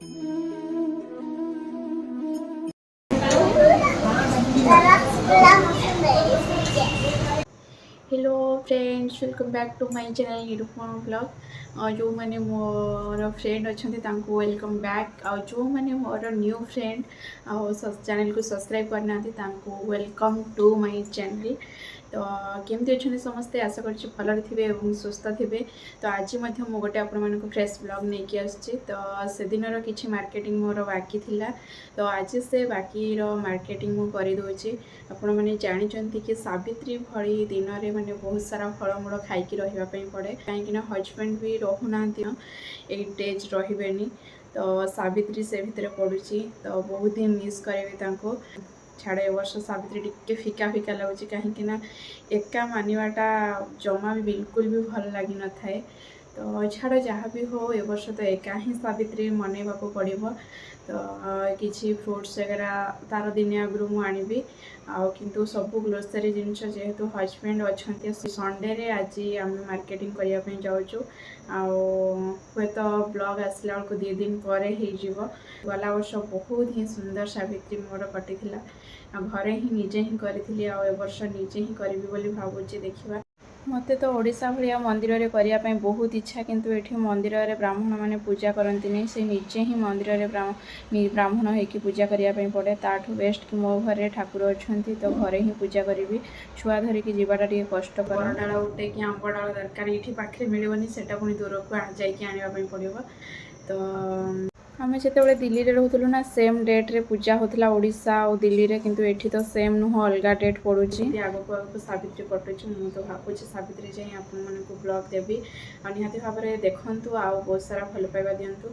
Hello friends, welcome back to my channel Nirupan blog. जो मैंने मोर फ्रेंड अच्छा वेलकम बैक। जो मैंने मोर न्यू फ्रेंड चैनल को सब्सक्राइब करना वेलकम टू माय चैनल। तो केमती अच्छा समस्ते आशा कर भल थे और सुस्थ थे। तो आज मु गोटे आपण फ्रेश ब्लॉग नहीं कि आसुच्छी। तो से दिन किसी मार्केटिंग मोर बाकी थिला, तो आज से बाकी मार्केटिंग मु कर दूची। आपण मैंने जानते कि सावित्री भली दिन में मैंने बहुत सारा फलमूल खाई रही पड़े, कहीं हजबैंड भी रोना 8 डेज रही। तो सावित्री से भितर पड़ुची, तो बहुत ही मिस करेंगे। छाड़ ए वर्ष सावित्री टिके फिका फिका लगुच, कहीं एका मानवाटा जमा भी बिल्कुल भी भल लगी न थाए। तो छाड़ जहाँ भी हो, ए वर्ष तो एका ही सावित्री मनइबा को पड़ो। तो किसी फ्रुट्स वगैरह तार दिन आगु मुझे किंतु सब ग्रोसरी जिनस जेहेतु हजबैंड अच्छा संडे रे आज आम मार्केटिंग करने जाऊँ। हे तो ब्लॉग आसला बेलू 2 दिन पर गला वर्ष बहुत ही सुंदर सावित्री मोर कटी घरे ही निजे ही करी। वर्ष निजे ही करी भावुची। देखा मते तो ओडिशा भाया मंदिर रे करने बहुत इच्छा, किंतु एठी मंदिर रे ब्राह्मण माने पूजा करती नहीं, से निजे ही मंदिर रे ब्राह्मण होकी पूजा करने पड़े। ताठू बेस्ट कि मो घरे ठाकुर अच्छा, तो घरे ही पूजा करी। छुआ धरिकी जीवाटा टे कष्टकर। डाल उठे कि आंब डाल दरकार ये पाखे मिलनी, से पुणी दूर को जावाई पड़ो। तो आम जो दिल्ली में रोलु ना, सेम डेट रे पूजा होता ओडिशा और दिल्ली रे, किंतु एठी तो सेम नुह, अलग डेट पड़ुची। आगक आगक सावित्री कटुची, मुझे भावुँ सावित्री जाए आपण को ब्लॉग देवी। निहाती भाव में देखूँ, बहुत सारा भल पाइबा दिंतु।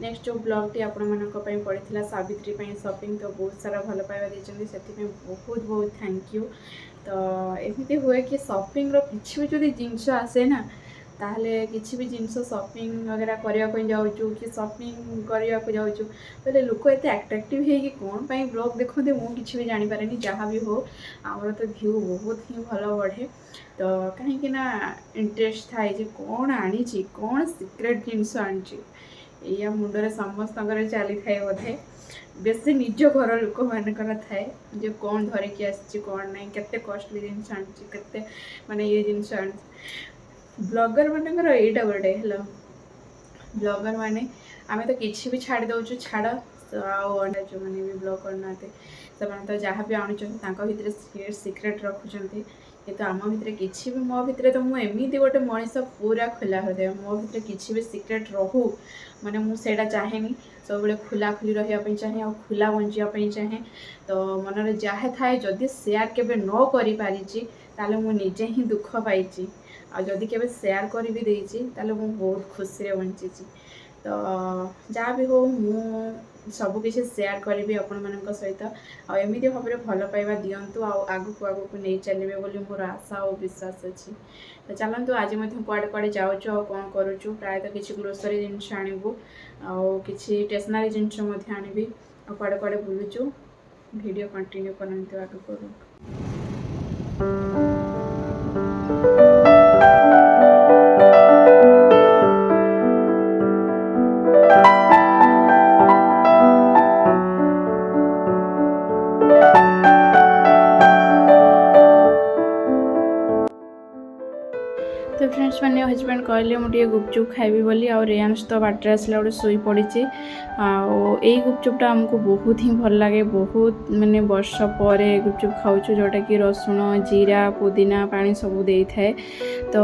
नेक्स्ट जो ब्लॉग टी आपण पड़ा सावित्री शॉपिंग, तो बहुत सारा भल पाइबा देते, से बहुत बहुत थैंक यू। तो एमती हुए कि शॉपिंग किसी भी जो जिनस आसे ना, ताहले किसी भी जिनस शॉपिंग वगैरह करने जाऊँ कि शॉपिंग करने जाऊँ, तो लोक एत अट्राक्टिव है कि कौन पाई ब्लॉग देखते मुझे भी जानीपे। जहाँ भी हो, आमर तो व्यू बहुत ही भल बढ़े। तो कहीं इंटरेस्ट थाए जे कौन आनी, कौन सिक्रेट जिनस आनी, या मुंडे समस्त चली थाए बोधे। बेसी निज घर लोक मानकर थाए जे कौन धरिकी आसी, कौन ना, केते कॉस्टली जिनस आनी, केते माने ये जिनस आनी। ब्लॉगर मानकर एटा गोटे हेलो, ब्लॉगर माने आमे तो किसी भी छाड़ दउछु, छाड़ जो मैंने भी ब्लॉग करना से तो जहाँ भी आणुचर सिक्रेट रखुंट। तो आम भितर किसी भी मो भितर तो मुझे गोटे मनीष पूरा खोला हृदय, मो भितर किसी भी सिक्रेट रहू माने मुझे चाहेनी, सब खोला खोली रही चाहे और खोला बंचापी चाहे। तो मन जहाँ थाए जदि सेयार केबे न करि पारिछि, ताले मु निजे ही दुख पाइछि। जदि केबे सेयार करी भी देइछि, ताले मु बहुत खुशी रे बंची। तो जहाँ भी हो, मु सब किसी सेयार करी आपण मानक सहित। एमती भाव में भल पाइबा दिंतु, आगक आगक नहीं चलिए बोली मोर आशा और विश्वास अच्छी। तो चलतु आज कुआड़े कुआड़े जाऊँ, कौन करूँ, प्रायतः किसी ग्रोसरी जिनस आणबू, कि स्टेशनरी जिनस आनबी, कुआड़े कुआड़े बुलूचु। वीडियो कंटिन्यू करते आगक करूँ। तो फ्रेंड्स मैंने हजबैंड कहले मुझे गुपचुप खाइबी बोली, और रेयांश तो बाटर आसला गोटे शोई पड़ी। यही गुपचुपटा आमको बहुत ही भल लगे, बहुत माने वर्ष पर गुपचुप खाऊँ, जोटा कि रसुण, जीरा, पुदीना पानी सब दे थाए। तो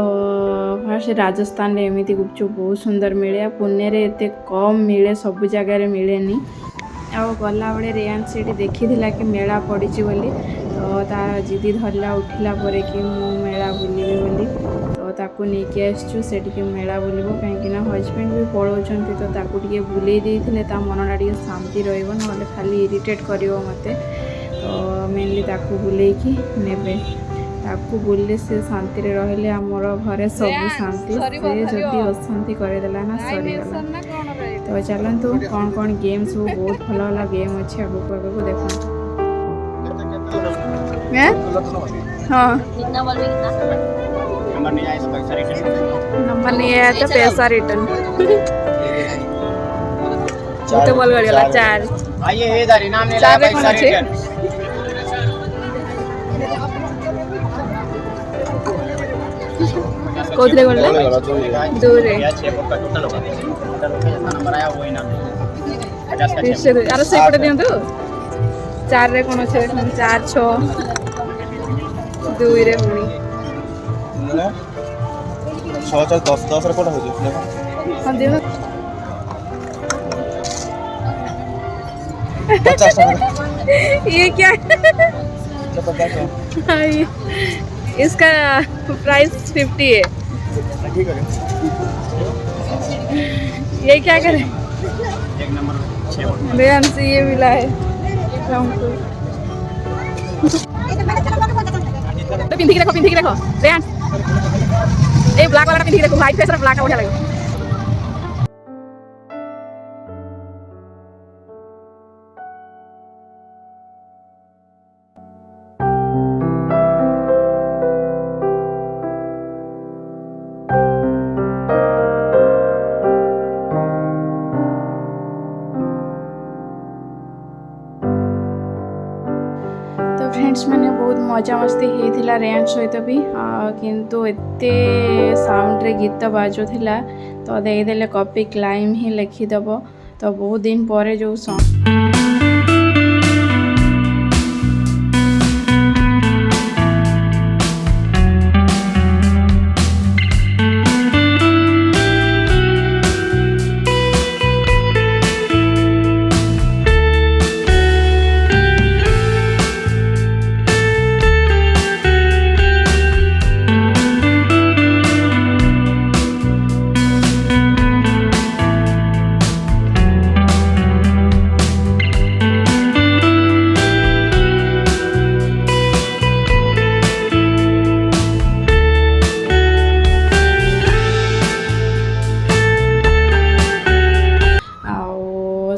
फास्ट राजस्थान रे एमती गुपचुप बहुत सुंदर मिले, पुणे रे एते कम मिले, सब जगार मिलेनी। आउ गला बेले रेयांश ये देखी कि मेला पड़ी बोली, तो तार जिदी धरला उठिला पर कि मेला बुलबी बोली। तो ताकू नहीं आसचु से मेला बुलबो, कहीं हजबैंड भी पलाउं, तो ताकू टे बुले देते मनटा टे शांति रहा, ना खाली इरिटेट कर मते। तो मेनली ताकू बुलेकी नेबे, ताकू बुले से शांति रहिले आमर घरे सब शांति। से जदि अशांति करदेला ना सरीगला। तो चलतु कौन कौन गेम सब बहुत भल भल गेम अच्छे, आगक आगक देखो। हाँ नंबर नहीं आया तो पैसा रिटर्न। ଗୋଟେ ବଲ୍ ଗଡ଼ିଗଲା 4 4 ରେ କ'ଣ ଅଛି କୋଉଥିରେ ଗଲା 2 ରେ ଆର ସେଇପଟେ ଦିଅନ୍ତୁ 4 ରେ କ'ଣ ଅଛି ଦେଖନ୍ତୁ 4 6 2 ରେ ପୁଣି 6 4 10 10 ରେ କୋଉଟା ହଉଛି ହଁ ଦିଅ 50 टका ये क्या 50 हाँ, इसका प्राइस 50 है ठीक है ये क्या करें रेयांश ये मिला है हमको तो पिंधी की देखो रेयांश ये ब्लैक वाला पिंधी की देखो व्हाइट फेस और ब्लैक का बढ़िया लगेगा फ्रेंड्स मैंने बहुत मजा मस्ती होता रेंज सहित भी किंतु एते साउंड रे गीत बाजुला तो देदेले कॉपी क्लाइम ही लिखिदेव तो बहुत दिन पर जो सॉन्ग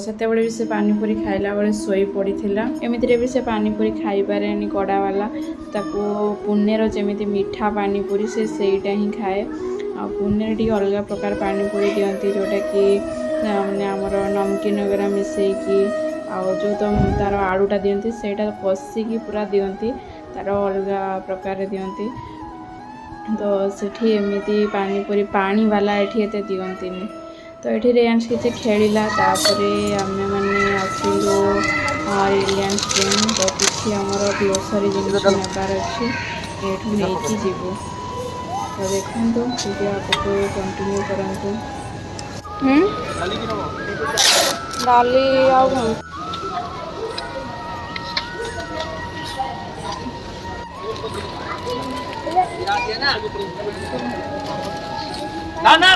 ସେତେବେଳେ ବି ସେ ପାନିପୁରୀ ଖାଇଲା ବେଳେ ଶୋଇ ପଡ଼ିଥିଲା ଏମିତିରେ ବି ସେ ପାନିପୁରୀ ଖାଇପାରେନି କଡ଼ା ବାଲା ତାକୁ ପୁନେର ଯେମିତି ମିଠା ପାନିପୁରୀ ସେ ସେଇଟା ହିଁ ଖାଏ ଆଉ ପୁନେରେ ଟିକେ ଅଲଗା ପ୍ରକାର ପାନିପୁରୀ ଦିଅନ୍ତି ଯେଉଁଟାକି ମାନେ ଆମର ନମକିନ୍ वगैरह ମିଶେଇକି ଆଉ ଯେଉଁ ତ ତାର ଆଳୁଟା ଦିଅନ୍ତି ସେଇଟା କଷିକି ପୁରା ଦିଅନ୍ତି ତାର ଅଲଗା ପ୍ରକାରରେ ଦିଅନ୍ତି ତ ସେଠି ଏମିତି ପାନିପୁରୀ ପାଣି ବାଲା ଏଠି ଏତେ ଦିଅନ୍ତିନି तो ये रेयांश किसी खेला आमे मैंने आसलु रिलायंस गेम तो किसी आमर ग्रोसरी जिनिस नेबार अच्छी नहीं जीवु तो देखो वीडियो आपको कंटिन्यू करंतु डाली ना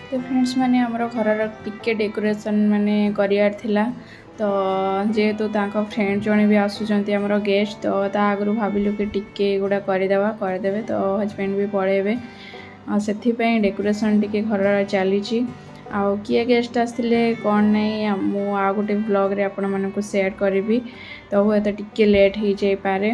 तो फ्रेंड्स मैंने आमर घर टिके डेकोरेशन माने करियार थिला तो जेहेतु तांको फ्रेंड जने भी आसुचंती आमर गेस्ट तो ता आगु भाविलु कि टिके गुड़ा करदेवे तो हजबैंड भी पळेबे से डेकोरेशन टिके घर चली आउ किए गेस्ट आसते कौन नहीं मु आ गोटे ब्लॉग रे आपण मानक शेयर करी तो हे तो टिके लेट हो जाई पारे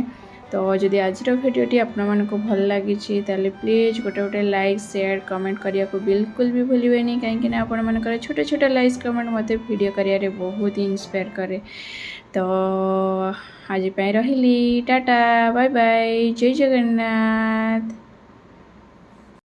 तो जदि आज भिडियोटी आपको भल लगी प्लीज गोटे गोटे लाइक शेयर कमेंट करने को बिल्कुल भी भूलें कहीं आपण छोटे छोटे लाइक कमेंट मत वीडियो करियारे बहुत इंस्पायर करे तो आज रही टाटा बाय बाय जय जगन्नाथ।